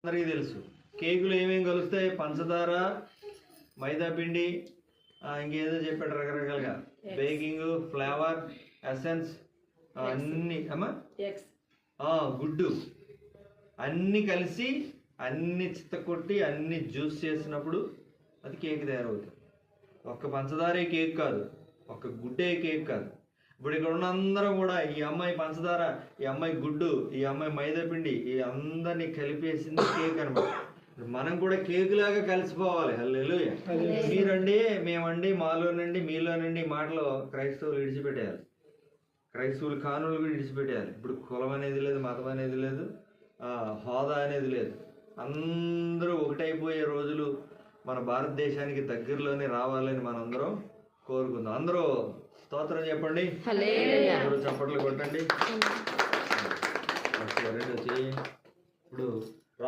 అందరికీ తెలుసు. కేకులు ఏమేమి కలుస్తాయి? పంచదార, మైదా పిండి, ఇంకేదో చెప్పాడు రకరకాలుగా, బేకింగ్, ఫ్లేవర్, ఎసెన్స్, అన్నీ అమ్మా గుడ్డు అన్నీ కలిసి అన్ని చిత్తకొట్టి అన్ని జ్యూస్ చేసినప్పుడు అది కేక్ తయారవుతుంది. ఒక్క పంచదారే కేక్ కాదు, ఒక్క గుడ్డే కేక్ కాదు. ఇప్పుడు ఇక్కడ ఉన్న అందరం కూడా ఈ అమ్మాయి పంచదార, ఈ అమ్మాయి గుడ్డు, ఈ అమ్మాయి మైదా పిండి, ఈ అందరినీ కలిపేసింది కేక్ అనమాట. మనం కూడా కేక్ లాగా కలిసిపోవాలి. హల్లెలూయా. మీరండి, మేమండి, మాలోనండి, మీలోనండి మాటలు క్రైస్తవులు విడిచిపెట్టేయాలి. క్రైస్తవులు కానులు కూడా విడిచిపెట్టేయాలి. ఇప్పుడు కులం అనేది లేదు, మతం అనేది లేదు, హోదా అనేది లేదు. అందరూ ఒకటైపోయే రోజులు మన భారతదేశానికి దగ్గరలోనే రావాలని మనందరం కోరుకుందాం. అందరూ స్తోత్రం చెప్పండి, అందరూ చప్పట్లు కొట్టండి. ఇప్పుడు